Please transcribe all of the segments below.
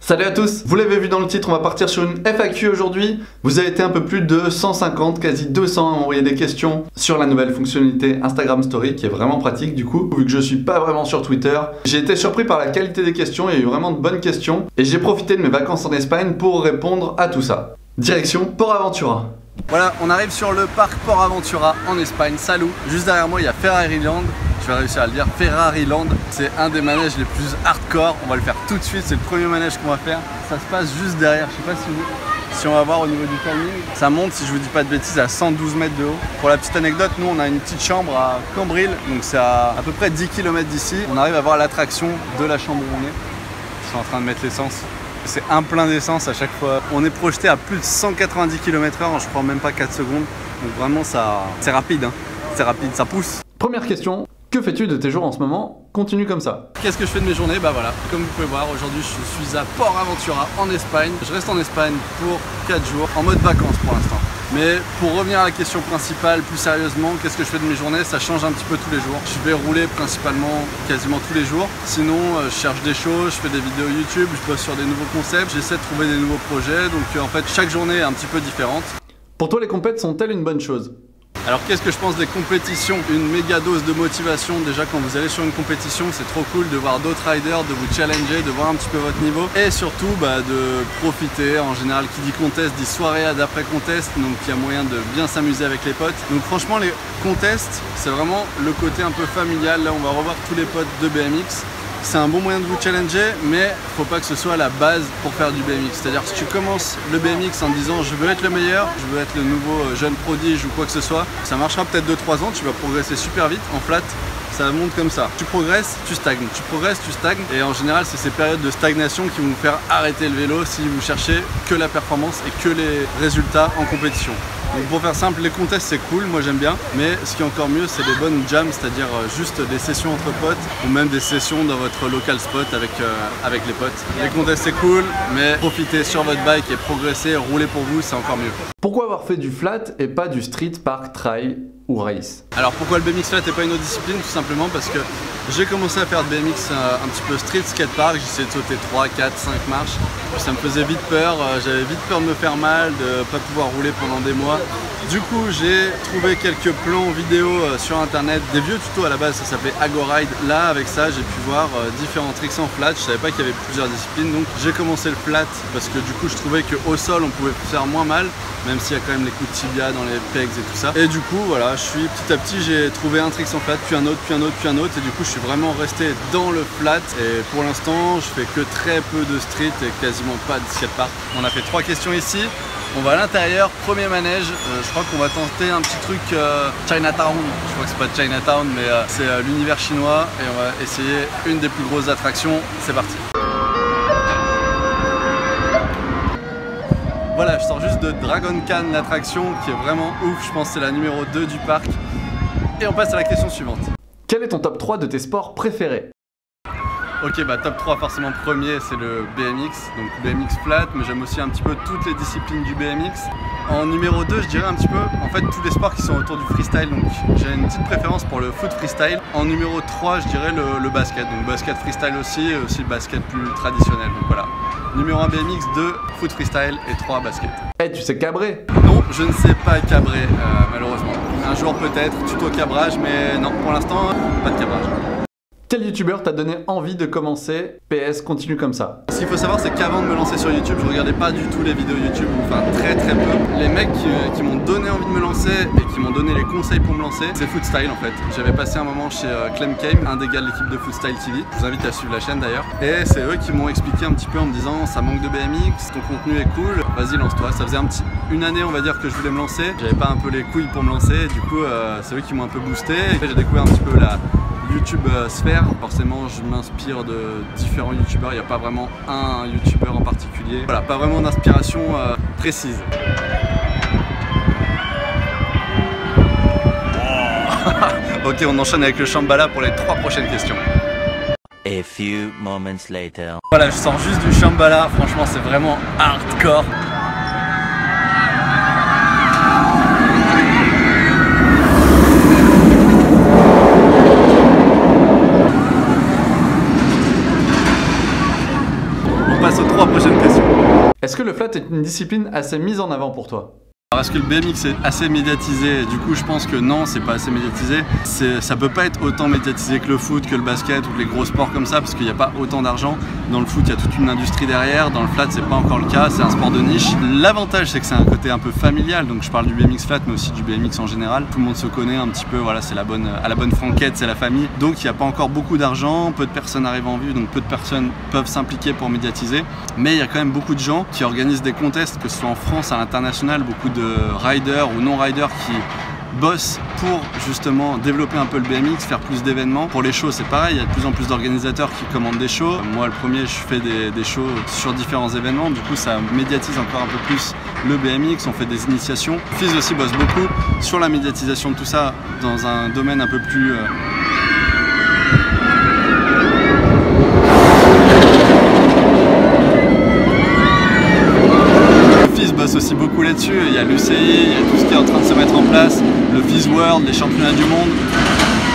Salut à tous, vous l'avez vu dans le titre, on va partir sur une FAQ aujourd'hui. Vous avez été un peu plus de 150, quasi 200 à m'envoyer des questions sur la nouvelle fonctionnalité Instagram Story qui est vraiment pratique du coup, vu que je suis pas vraiment sur Twitter. J'ai été surpris par la qualité des questions, il y a eu vraiment de bonnes questions et j'ai profité de mes vacances en Espagne pour répondre à tout ça. Direction Port Aventura. Voilà, on arrive sur le parc Port Aventura en Espagne, Salou. Juste derrière moi, il y a Ferrari Land. Je vais réussir à le dire, Ferrari Land. C'est un des manèges les plus hardcore. On va le faire tout de suite, c'est le premier manège qu'on va faire. Ça se passe juste derrière, je sais pas si on va voir au niveau du timing. Ça monte, si je vous dis pas de bêtises, à 112 mètres de haut. Pour la petite anecdote, nous on a une petite chambre à Cambril, donc c'est à peu près 10 km d'ici. On arrive à voir l'attraction de la chambre où on est. Ils sont en train de mettre l'essence. C'est un plein d'essence à chaque fois. On est projeté à plus de 190 km/h, je crois même pas 4 secondes. Donc vraiment c'est rapide, hein. C'est rapide, ça pousse. Première question, que fais-tu de tes jours en ce moment? Continue comme ça. Qu'est-ce que je fais de mes journées? Bah voilà, comme vous pouvez voir, aujourd'hui je suis à Port Aventura en Espagne. Je reste en Espagne pour 4 jours, en mode vacances pour l'instant. Mais pour revenir à la question principale, plus sérieusement, qu'est-ce que je fais de mes journées? Ça change un petit peu tous les jours. Je vais rouler principalement quasiment tous les jours. Sinon, je cherche des choses, je fais des vidéos YouTube, je bosse sur des nouveaux concepts, j'essaie de trouver des nouveaux projets. Donc en fait, chaque journée est un petit peu différente. Pour toi, les compètes sont-elles une bonne chose? Alors qu'est-ce que je pense des compétitions? Une méga dose de motivation. Déjà quand vous allez sur une compétition, c'est trop cool de voir d'autres riders, de vous challenger, de voir un petit peu votre niveau. Et surtout de profiter. En général, qui dit contest dit soirée d'après contest. Donc il y a moyen de bien s'amuser avec les potes. Donc franchement les contests, c'est vraiment le côté un peu familial. Là on va revoir tous les potes de BMX. C'est un bon moyen de vous challenger, mais faut pas que ce soit la base pour faire du BMX. C'est-à-dire si tu commences le BMX en disant je veux être le meilleur, je veux être le nouveau jeune prodige ou quoi que ce soit, ça marchera peut-être 2-3 ans, tu vas progresser super vite en flat. Ça monte comme ça. Tu progresses, tu stagnes. Tu progresses, tu stagnes. Et en général, c'est ces périodes de stagnation qui vont vous faire arrêter le vélo si vous cherchez que la performance et que les résultats en compétition. Donc pour faire simple, les contests c'est cool, moi j'aime bien. Mais ce qui est encore mieux, c'est des bonnes jams, c'est-à-dire juste des sessions entre potes ou même des sessions dans votre local spot avec les potes. Les contests c'est cool, mais profitez sur votre bike et progressez, roulez pour vous, c'est encore mieux. Pourquoi avoir fait du flat et pas du street, park, trail ou race? Alors pourquoi le BMX flat et pas une autre discipline? Tout simplement parce que j'ai commencé à faire de BMX un petit peu street skatepark, j'essayais de sauter 3, 4, 5 marches, puis ça me faisait vite peur, j'avais vite peur de me faire mal, de pas pouvoir rouler pendant des mois. Du coup j'ai trouvé quelques plans vidéo sur internet, des vieux tutos à la base, ça s'appelait Agoride. Là avec ça j'ai pu voir différents tricks en flat, je savais pas qu'il y avait plusieurs disciplines, donc j'ai commencé le flat parce que du coup je trouvais qu'au sol on pouvait faire moins mal, même s'il y a quand même les coups de tibia dans les pegs et tout ça. Et du coup voilà, je suis petit à petit, j'ai trouvé un trick en flat, puis un autre, puis un autre, puis un autre, et du coup je suis vraiment resté dans le flat. Et pour l'instant je fais que très peu de street et quasiment pas de skatepark. On a fait 3 questions ici. On va à l'intérieur, premier manège, je crois qu'on va tenter un petit truc Chinatown, je crois que c'est pas Chinatown mais c'est l'univers chinois et on va essayer une des plus grosses attractions, c'est parti. Voilà, je sors juste de Dragon Khan, l'attraction qui est vraiment ouf, je pense que c'est la numéro 2 du parc. Et on passe à la question suivante. Quel est ton top 3 de tes sports préférés? Ok, bah top 3 forcément premier c'est le BMX, donc BMX flat, mais j'aime aussi un petit peu toutes les disciplines du BMX. En numéro 2 je dirais un petit peu en fait tous les sports qui sont autour du freestyle, donc j'ai une petite préférence pour le foot freestyle. En numéro 3 je dirais le basket, donc basket freestyle aussi, et aussi le basket plus traditionnel, donc voilà. Numéro 1 BMX, 2 foot freestyle et 3 basket. Eh, tu sais cabrer? Non, je ne sais pas cabrer malheureusement. Un jour peut-être, tuto cabrage, mais non, pour l'instant, pas de cabrage. Quel youtubeur t'a donné envie de commencer? PS, continue comme ça. Ce qu'il faut savoir, c'est qu'avant de me lancer sur YouTube, je regardais pas du tout les vidéos YouTube, enfin très peu. Les mecs qui m'ont donné envie de me lancer et qui m'ont donné les conseils pour me lancer, c'est Footstyle en fait. J'avais passé un moment chez Clem Kame, un des gars de l'équipe de Footstyle TV. Je vous invite à suivre la chaîne d'ailleurs. Et c'est eux qui m'ont expliqué un petit peu en me disant ça manque de BMX, ton contenu est cool, vas-y lance-toi. Ça faisait une année on va dire que je voulais me lancer. J'avais pas un peu les couilles pour me lancer, du coup c'est eux qui m'ont un peu boosté. Et j'ai découvert un petit peu la YouTube sphère. Forcément je m'inspire de différents youtubeurs, il n'y a pas vraiment un youtubeur en particulier. Voilà, pas vraiment d'inspiration précise. Ok, on enchaîne avec le Shambhala pour les 3 prochaines questions. A few moments later. Voilà, je sors juste du Shambhala, franchement c'est vraiment hardcore. 3 prochaines questions. Est-ce que le flat est une discipline assez mise en avant pour toi? Alors est-ce que le BMX est assez médiatisé? Du coup je pense que non, c'est pas assez médiatisé. Ça peut pas être autant médiatisé que le foot, que le basket ou que les gros sports comme ça, parce qu'il n'y a pas autant d'argent. Dans le foot il y a toute une industrie derrière, dans le flat c'est pas encore le cas, c'est un sport de niche. L'avantage c'est que c'est un côté un peu familial, donc je parle du BMX flat mais aussi du BMX en général. Tout le monde se connaît un petit peu, voilà, c'est à la bonne franquette, c'est la famille. Donc il n'y a pas encore beaucoup d'argent, peu de personnes arrivent en vue, donc peu de personnes peuvent s'impliquer pour médiatiser. Mais il y a quand même beaucoup de gens qui organisent des contests, que ce soit en France, à l'international, beaucoup de riders ou non-riders qui bossent pour justement développer un peu le BMX, faire plus d'événements. Pour les shows c'est pareil, il y a de plus en plus d'organisateurs qui commandent des shows. Moi le premier je fais des shows sur différents événements, du coup ça médiatise encore un peu plus le BMX, on fait des initiations. Fizz aussi bosse beaucoup sur la médiatisation de tout ça dans un domaine un peu plus... aussi beaucoup là-dessus, il y a l'UCI, il y a tout ce qui est en train de se mettre en place, le Fizz World, les championnats du monde.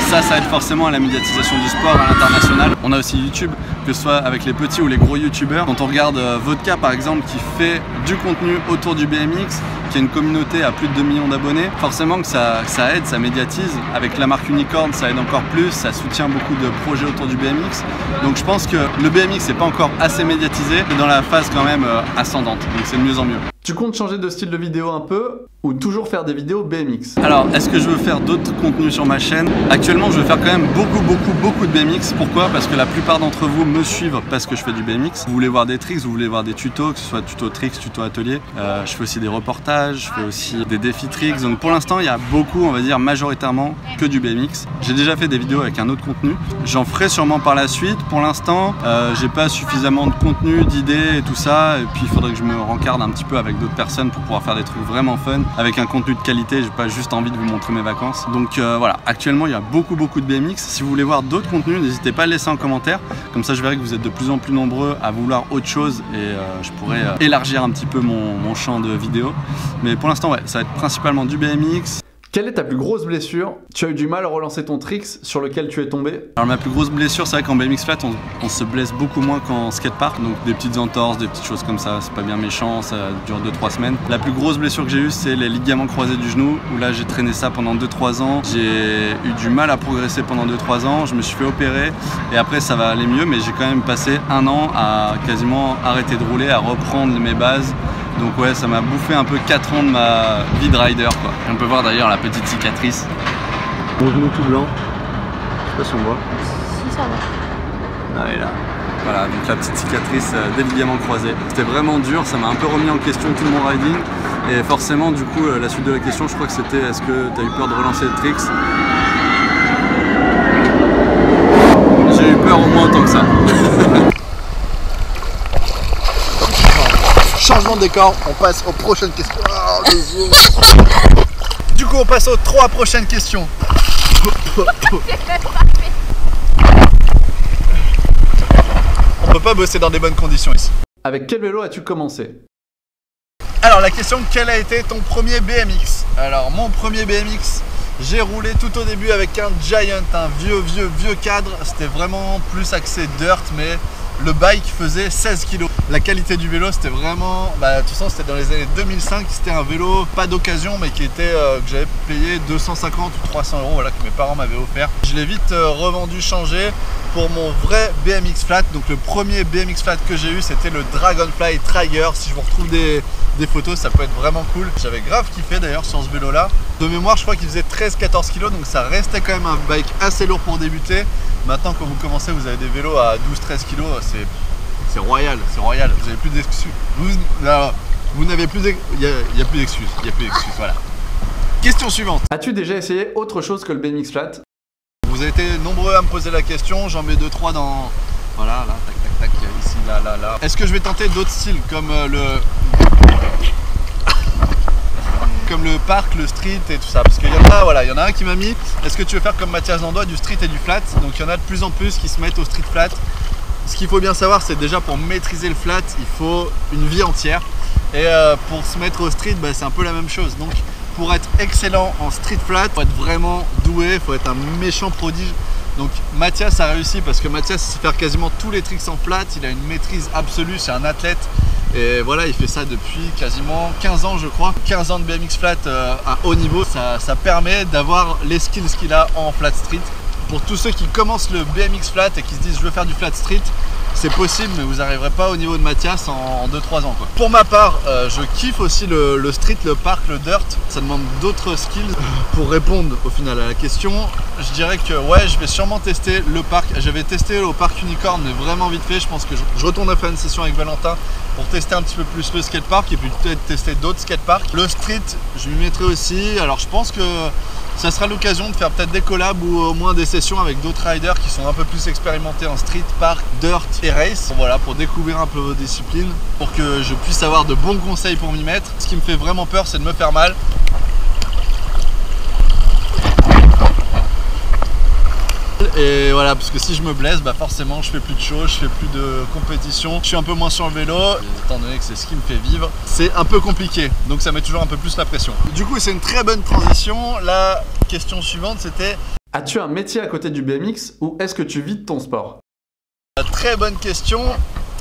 Ça aide forcément à la médiatisation du sport à l'international. On a aussi YouTube, que ce soit avec les petits ou les gros youtubeurs. Quand on regarde Vodka par exemple qui fait du contenu autour du BMX, qui a une communauté à plus de 2 millions d'abonnés, forcément que ça aide, ça médiatise. Avec la marque Unicorn ça aide encore plus, ça soutient beaucoup de projets autour du BMX. Donc je pense que le BMX n'est pas encore assez médiatisé, mais dans la phase quand même ascendante, donc c'est de mieux en mieux. Tu comptes changer de style de vidéo un peu ou toujours faire des vidéos BMX? Alors, est-ce que je veux faire d'autres contenus sur ma chaîne? Actuellement, je veux faire quand même beaucoup de BMX. Pourquoi? Parce que la plupart d'entre vous me suivent parce que je fais du BMX. Vous voulez voir des tricks, vous voulez voir des tutos, que ce soit tuto tricks, tuto atelier. Je fais aussi des reportages, je fais aussi des défis tricks. Donc pour l'instant, il y a beaucoup, on va dire majoritairement, que du BMX. J'ai déjà fait des vidéos avec un autre contenu. J'en ferai sûrement par la suite. Pour l'instant, j'ai pas suffisamment de contenu, d'idées et tout ça. Et puis il faudrait que je me rencarde un petit peu avec d'autres personnes pour pouvoir faire des trucs vraiment fun avec un contenu de qualité. J'ai pas juste envie de vous montrer mes vacances. Donc voilà, actuellement il y a beaucoup de BMX. Si vous voulez voir d'autres contenus, n'hésitez pas à le laisser en commentaire. Comme ça je verrai que vous êtes de plus en plus nombreux à vouloir autre chose et je pourrais élargir un petit peu mon champ de vidéos. Mais pour l'instant ouais, ça va être principalement du BMX. Quelle est ta plus grosse blessure? Tu as eu du mal à relancer ton tricks sur lequel tu es tombé? Alors ma plus grosse blessure, c'est vrai qu'en BMX flat, on se blesse beaucoup moins qu'en skatepark. Donc des petites entorses, des petites choses comme ça, c'est pas bien méchant, ça dure 2-3 semaines. La plus grosse blessure que j'ai eue, c'est les ligaments croisés du genou, où là j'ai traîné ça pendant 2-3 ans. J'ai eu du mal à progresser pendant 2-3 ans, je me suis fait opérer et après ça va aller mieux, mais j'ai quand même passé 1 an à quasiment arrêter de rouler, à reprendre mes bases. Donc ouais, ça m'a bouffé un peu 4 ans de ma vie de rider quoi. On peut voir d'ailleurs la petite cicatrice. Mon genou tout blanc. Je sais pas si on voit. Si, ça va. Ah, et là. Voilà, donc la petite cicatrice des ligaments croisés. C'était vraiment dur, ça m'a un peu remis en question tout mon riding. Et forcément, du coup, la suite de la question, je crois que c'était est-ce que tu as eu peur de relancer le tricks? J'ai eu peur au moins autant que ça. Changement de décor, on passe aux prochaines questions. Du coup, on passe aux 3 prochaines questions. On peut pas bosser dans des bonnes conditions ici. Avec quel vélo as-tu commencé? Alors la question, quel a été ton premier BMX? Alors mon premier BMX, j'ai roulé tout au début avec un Giant, un vieux cadre. C'était vraiment plus axé dirt, mais le bike faisait 16 kg. La qualité du vélo, c'était vraiment, de toute façon c'était dans les années 2005, c'était un vélo pas d'occasion mais qui était que j'avais payé 250 ou 300 €, voilà, que mes parents m'avaient offert. Je l'ai vite revendu, changé pour mon vrai BMX flat. Donc le premier BMX flat que j'ai eu, c'était le Dragonfly Trigger. Si je vous retrouve des photos, ça peut être vraiment cool. J'avais grave kiffé d'ailleurs sur ce vélo là. De mémoire, je crois qu'il faisait 13-14 kg, donc ça restait quand même un bike assez lourd pour débuter. Maintenant quand vous commencez, vous avez des vélos à 12-13 kg, c'est royal, c'est royal. Vous n'avez plus d'excuses. Vous n'avez plus d'excuses. Il n'y a plus d'excuses. Il n'y a plus d'excuses, voilà. Question suivante. As-tu déjà essayé autre chose que le BMX flat? Vous avez été nombreux à me poser la question, j'en mets 2-3 dans... Voilà, là, tac, ici, là. Est-ce que je vais tenter d'autres styles comme le parc, le street et tout ça? Parce qu'il y en a, voilà, il y en a un qui m'a mis, est-ce que tu veux faire comme Mathias Landois, du street et du flat? Donc il y en a de plus en plus qui se mettent au street flat. Ce qu'il faut bien savoir, c'est déjà pour maîtriser le flat, il faut une vie entière. Et pour se mettre au street, c'est un peu la même chose. Donc pour être excellent en street flat, il faut être vraiment doué, il faut être un méchant prodige Donc Mathias a réussi parce que Mathias sait faire quasiment tous les tricks en flat, il a une maîtrise absolue, c'est un athlète. Et voilà, il fait ça depuis quasiment 15 ans je crois. 15 ans de BMX flat à haut niveau, ça permet d'avoir les skills qu'il a en flat street. Pour tous ceux qui commencent le BMX flat et qui se disent je veux faire du flat street, c'est possible, mais vous n'arriverez pas au niveau de Mathias en 2-3 ans quoi. Pour ma part, je kiffe aussi le street, le park, le dirt. Ça demande d'autres skills. Pour répondre au final à la question, je dirais que ouais, je vais sûrement tester le parc. J'avais testé au parc Unicorn, mais vraiment vite fait. Je pense que je retourne à faire une session avec Valentin pour tester un petit peu plus le skatepark et puis peut-être tester d'autres skateparks. Le street, je m'y mettrai aussi. Alors je pense que ça sera l'occasion de faire peut-être des collabs ou au moins des sessions avec d'autres riders qui sont un peu plus expérimentés en street, park, dirt et race. Voilà, pour découvrir un peu vos disciplines, pour que je puisse avoir de bons conseils pour m'y mettre. Ce qui me fait vraiment peur, c'est de me faire mal. Et voilà, parce que si je me blesse, bah forcément je fais plus de show, je fais plus de compétition, je suis un peu moins sur le vélo, et étant donné que c'est ce qui me fait vivre, c'est un peu compliqué, donc ça met toujours un peu plus la pression. Du coup c'est une très bonne transition. La question suivante c'était: as-tu un métier à côté du BMX ou est-ce que tu vis de ton sport? Très bonne question.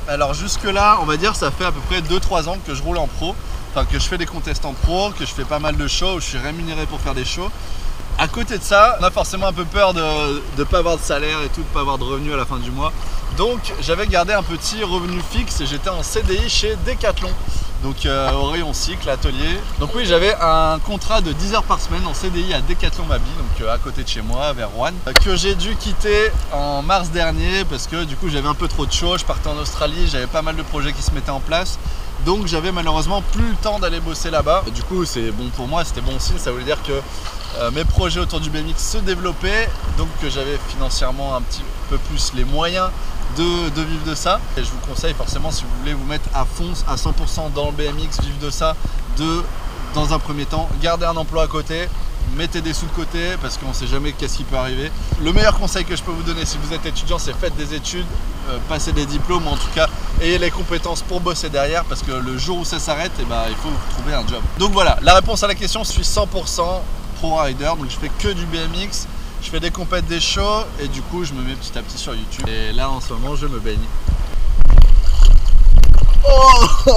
Alors jusque là, on va dire ça fait à peu près 2-3 ans que je roule en pro, enfin que je fais des contests en pro, que je fais pas mal de shows, où je suis rémunéré pour faire des shows. À côté de ça, on a forcément un peu peur de ne pas avoir de salaire et tout, de ne pas avoir de revenus à la fin du mois. Donc j'avais gardé un petit revenu fixe et j'étais en CDI chez Decathlon. Donc au rayon cycle, atelier. Donc oui, j'avais un contrat de 10 heures par semaine en CDI à Decathlon Mabille, donc à côté de chez moi, vers Rouen, que j'ai dû quitter en mars dernier parce que du coup j'avais un peu trop de shows, je partais en Australie, j'avais pas mal de projets qui se mettaient en place. Donc j'avais malheureusement plus le temps d'aller bosser là-bas. Du coup c'est bon pour moi, c'était bon signe, ça voulait dire que mes projets autour du BMX se développaient, donc que j'avais financièrement un petit peu plus les moyens de vivre de ça. Et je vous conseille forcément, si vous voulez vous mettre à fond, à 100% dans le BMX, vivre de ça, dans un premier temps, garder un emploi à côté, mettez des sous de côté parce qu'on ne sait jamais qu'est-ce qui peut arriver. Le meilleur conseil que je peux vous donner si vous êtes étudiant, c'est faites des études, passez des diplômes, ou en tout cas ayez les compétences pour bosser derrière, parce que le jour où ça s'arrête, il faut vous trouver un job. Donc voilà, la réponse à la question, je suis 100% pro rider, donc je fais que du BMX, je fais des compètes, des shows, et du coup je me mets petit à petit sur YouTube. Et là en ce moment je me baigne. Oh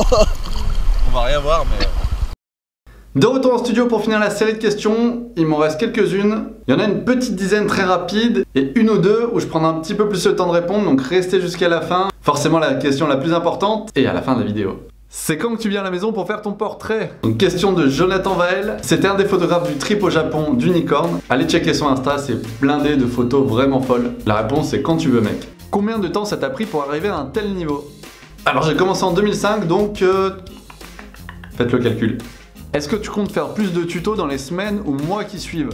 on va rien voir, mais... De retour en studio pour finir la série de questions, il m'en reste quelques-unes. Il y en a une petite dizaine très rapide et une ou deux où je prendrai un petit peu plus le temps de répondre, donc restez jusqu'à la fin. Forcément la question la plus importante et à la fin de la vidéo. C'est quand que tu viens à la maison pour faire ton portrait? Donc question de Jonathan Vael. C'était un des photographes du trip au Japon d'Unicorn. Allez checker son Insta, c'est blindé de photos vraiment folles. La réponse c'est quand tu veux mec. Combien de temps ça t'a pris pour arriver à un tel niveau? Alors j'ai commencé en 2005 donc... faites le calcul. Est-ce que tu comptes faire plus de tutos dans les semaines ou mois qui suivent?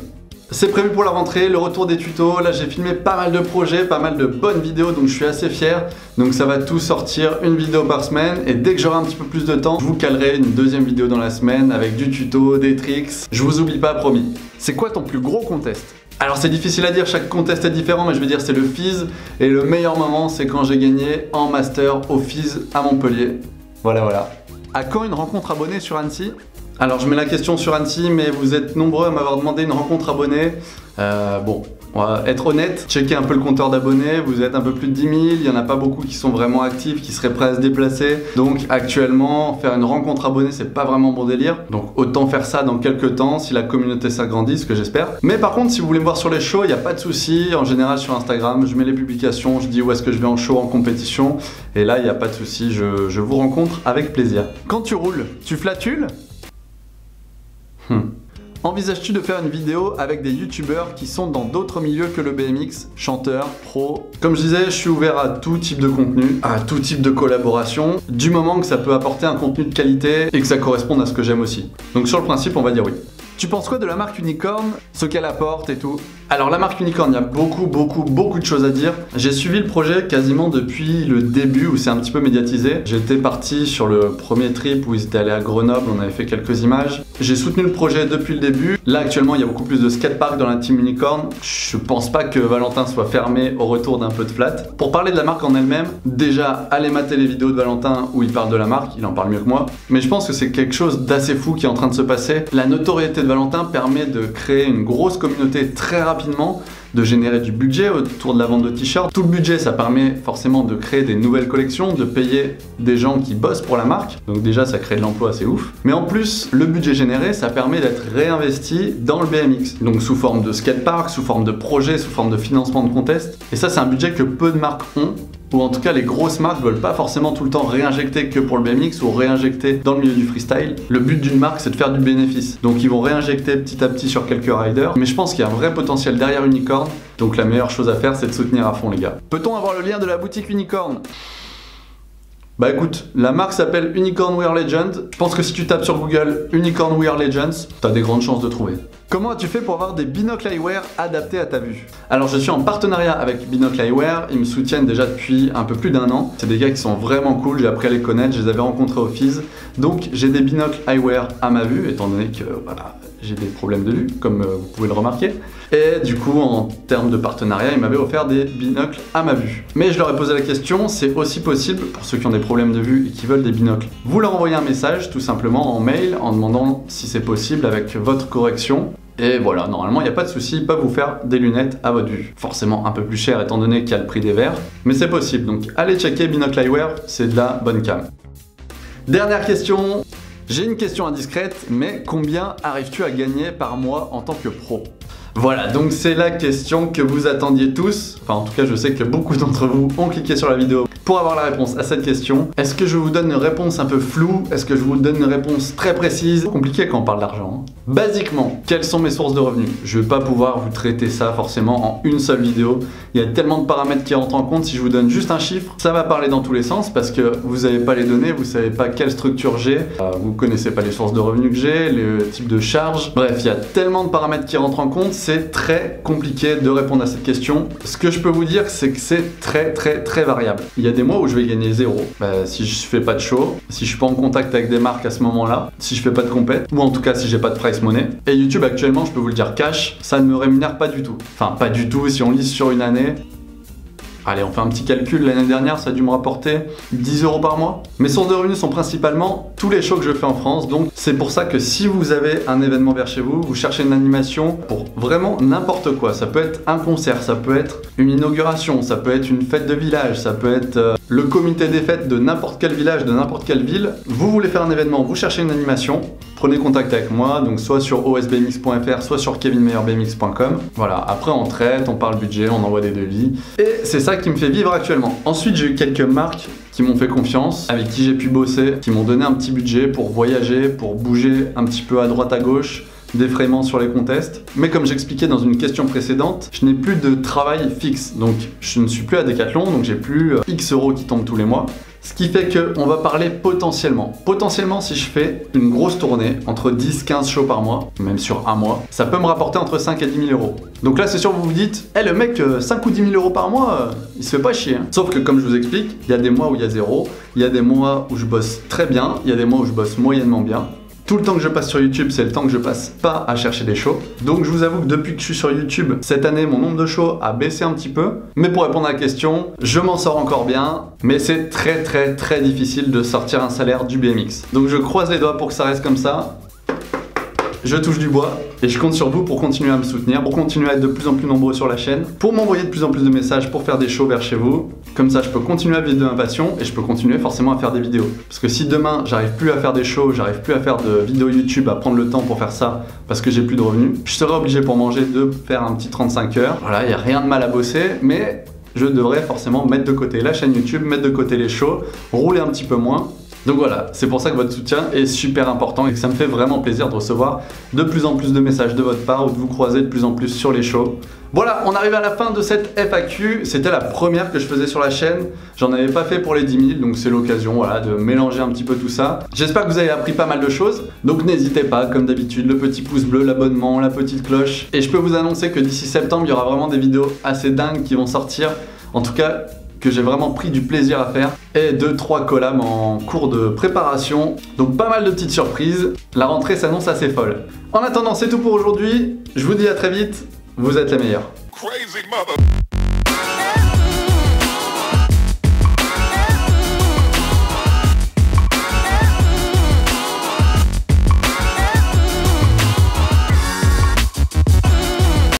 C'est prévu pour la rentrée, le retour des tutos. Là j'ai filmé pas mal de projets, pas mal de bonnes vidéos, donc je suis assez fier. Donc ça va tout sortir, une vidéo par semaine. Et dès que j'aurai un petit peu plus de temps, je vous calerai une deuxième vidéo dans la semaine avec du tuto, des tricks. Je vous oublie pas, promis. C'est quoi ton plus gros contest? Alors c'est difficile à dire, chaque contest est différent, mais je vais dire c'est le FIS. Et le meilleur moment c'est quand j'ai gagné en master au FIS à Montpellier. Voilà. À quand une rencontre abonnée sur Annecy? Alors je mets la question sur Annecy, mais vous êtes nombreux à m'avoir demandé une rencontre abonnée. Bon, on va être honnête, checker un peu le compteur d'abonnés, vous êtes un peu plus de 10 000, il n'y en a pas beaucoup qui sont vraiment actifs, qui seraient prêts à se déplacer. Donc actuellement, faire une rencontre abonnée, c'est pas vraiment bon délire. Donc autant faire ça dans quelques temps, si la communauté s'agrandit, ce que j'espère. Mais par contre, si vous voulez me voir sur les shows, il n'y a pas de souci. En général sur Instagram, je mets les publications, je dis où est-ce que je vais en show, en compétition. Et là, il n'y a pas de souci, je vous rencontre avec plaisir. Quand tu roules, tu flatules? Envisages-tu de faire une vidéo avec des youtubeurs qui sont dans d'autres milieux que le BMX, chanteurs, pros? Comme je disais, je suis ouvert à tout type de contenu, à tout type de collaboration, du moment que ça peut apporter un contenu de qualité et que ça corresponde à ce que j'aime aussi. Donc sur le principe, on va dire oui. Tu penses quoi de la marque Unicorn, ce qu'elle apporte et tout? Alors la marque Unicorn, il y a beaucoup de choses à dire. J'ai suivi le projet quasiment depuis le début où c'est un petit peu médiatisé. J'étais parti sur le premier trip où ils étaient allés à Grenoble, on avait fait quelques images. J'ai soutenu le projet depuis le début. Là actuellement il y a beaucoup plus de skatepark dans la team Unicorn. Je pense pas que Valentin soit fermé au retour d'un peu de flat. Pour parler de la marque en elle-même, déjà allez mater les vidéos de Valentin où il parle de la marque, il en parle mieux que moi. Mais je pense que c'est quelque chose d'assez fou qui est en train de se passer. La notoriété de Saint-Valentin permet de créer une grosse communauté très rapidement, de générer du budget autour de la vente de t-shirts. Tout le budget, ça permet forcément de créer des nouvelles collections, de payer des gens qui bossent pour la marque. Donc déjà, ça crée de l'emploi, c'est ouf. Mais en plus, le budget généré, ça permet d'être réinvesti dans le BMX. Donc sous forme de skatepark, sous forme de projet, sous forme de financement de contest. Et ça, c'est un budget que peu de marques ont. Ou en tout cas les grosses marques veulent pas forcément tout le temps réinjecter que pour le BMX ou réinjecter dans le milieu du freestyle. Le but d'une marque, c'est de faire du bénéfice. Donc ils vont réinjecter petit à petit sur quelques riders, mais je pense qu'il y a un vrai potentiel derrière Unicorn, donc la meilleure chose à faire, c'est de soutenir à fond les gars. Peut-on avoir le lien de la boutique Unicorn ? Bah écoute, la marque s'appelle Unicorn Wear Legends. Je pense que si tu tapes sur Google Unicorn Wear Legends, t'as des grandes chances de trouver. Comment as-tu fait pour avoir des binocles eyewear adaptés à ta vue? Alors je suis en partenariat avec Binocle Eyewear, ils me soutiennent déjà depuis un peu plus d'1 an. C'est des gars qui sont vraiment cool, j'ai appris à les connaître, je les avais rencontrés au FIS. Donc j'ai des binocles eyewear à ma vue, étant donné que voilà, j'ai des problèmes de vue, comme vous pouvez le remarquer. Et du coup, en termes de partenariat, ils m'avaient offert des binocles à ma vue. Mais je leur ai posé la question, c'est aussi possible, pour ceux qui ont des problèmes de vue et qui veulent des binocles, vous leur envoyez un message, tout simplement en mail, en demandant si c'est possible avec votre correction. Et voilà, normalement il n'y a pas de souci, ils peuvent vous faire des lunettes à votre vue. Forcément un peu plus cher étant donné qu'il y a le prix des verres, mais c'est possible. Donc allez checker Binocle Eyewear, c'est de la bonne cam. Dernière question. J'ai une question indiscrète, mais combien arrives-tu à gagner par mois en tant que pro? Voilà, donc c'est la question que vous attendiez tous. Enfin, en tout cas, je sais que beaucoup d'entre vous ont cliqué sur la vidéo pour avoir la réponse à cette question. Est-ce que je vous donne une réponse un peu floue? Est-ce que je vous donne une réponse très précise? Compliqué quand on parle d'argent. Basiquement, quelles sont mes sources de revenus? Je vais pas pouvoir vous traiter ça forcément en une seule vidéo. Il y a tellement de paramètres qui rentrent en compte. Si je vous donne juste un chiffre, ça va parler dans tous les sens parce que vous n'avez pas les données, vous savez pas quelle structure j'ai, vous connaissez pas les sources de revenus que j'ai, le type de charge. Bref, il y a tellement de paramètres qui rentrent en compte, c'est très compliqué de répondre à cette question. Ce que je peux vous dire, c'est que c'est très variable. Il y a des mois où je vais gagner 0. Si je fais pas de show, si je suis pas en contact avec des marques à ce moment-là, si je fais pas de compète, ou en tout cas si j'ai pas de price money. Et YouTube actuellement, je peux vous le dire cash, ça ne me rémunère pas du tout. Enfin, pas du tout si on lise sur une année. Allez, on fait un petit calcul, l'année dernière ça a dû me rapporter 10 € par mois. Mes sources de revenus sont principalement tous les shows que je fais en France, donc c'est pour ça que si vous avez un événement vers chez vous, vous cherchez une animation pour vraiment n'importe quoi, ça peut être un concert, ça peut être une inauguration, ça peut être une fête de village, ça peut être le comité des fêtes de n'importe quel village, de n'importe quelle ville, vous voulez faire un événement, vous cherchez une animation, prenez contact avec moi, donc soit sur osbmx.fr, soit sur kevinmeyerbmx.com. Voilà, après on traite, on parle budget, on envoie des devis, et c'est ça qui me fait vivre actuellement. Ensuite, j'ai eu quelques marques qui m'ont fait confiance, avec qui j'ai pu bosser, qui m'ont donné un petit budget pour voyager, pour bouger un petit peu à droite à gauche, d'effraiement sur les contests. Mais comme j'expliquais dans une question précédente, je n'ai plus de travail fixe. Donc je ne suis plus à Decathlon, donc j'ai plus X € qui tombent tous les mois. Ce qui fait qu'on va parler potentiellement. Potentiellement, si je fais une grosse tournée, entre 10-15 shows par mois, même sur un mois, ça peut me rapporter entre 5 et 10 000 €. Donc là, c'est sûr, vous vous dites, le mec, 5 ou 10 000 € par mois, il se fait pas chier. Hein. Sauf que, comme je vous explique, il y a des mois où il y a 0, il y a des mois où je bosse très bien, il y a des mois où je bosse moyennement bien. Tout le temps que je passe sur YouTube, c'est le temps que je passe pas à chercher des shows. Donc je vous avoue que depuis que je suis sur YouTube, cette année, mon nombre de shows a baissé un petit peu. Mais pour répondre à la question, je m'en sors encore bien. Mais c'est très difficile de sortir un salaire du BMX. Donc je croise les doigts pour que ça reste comme ça. Je touche du bois et je compte sur vous pour continuer à me soutenir, pour continuer à être de plus en plus nombreux sur la chaîne, pour m'envoyer de plus en plus de messages pour faire des shows vers chez vous. Comme ça, je peux continuer à vivre de ma passion et je peux continuer forcément à faire des vidéos. Parce que si demain, j'arrive plus à faire des shows, j'arrive plus à faire de vidéos YouTube, à prendre le temps pour faire ça parce que j'ai plus de revenus, je serai obligé pour manger de faire un petit 35 heures. Voilà, il n'y a rien de mal à bosser, mais je devrais forcément mettre de côté la chaîne YouTube, mettre de côté les shows, rouler un petit peu moins. Donc voilà, c'est pour ça que votre soutien est super important et que ça me fait vraiment plaisir de recevoir de plus en plus de messages de votre part ou de vous croiser de plus en plus sur les shows. Voilà, on arrive à la fin de cette FAQ. C'était la première que je faisais sur la chaîne. J'en avais pas fait pour les 10 000, donc c'est l'occasion voilà, de mélanger un petit peu tout ça. J'espère que vous avez appris pas mal de choses. Donc n'hésitez pas, comme d'habitude, le petit pouce bleu, l'abonnement, la petite cloche. Et je peux vous annoncer que d'ici septembre, il y aura vraiment des vidéos assez dingues qui vont sortir. En tout cas, que j'ai vraiment pris du plaisir à faire, et 2-3 collabs en cours de préparation, donc pas mal de petites surprises. La rentrée s'annonce assez folle. En attendant, c'est tout pour aujourd'hui, je vous dis à très vite, vous êtes les meilleurs. Crazy mother.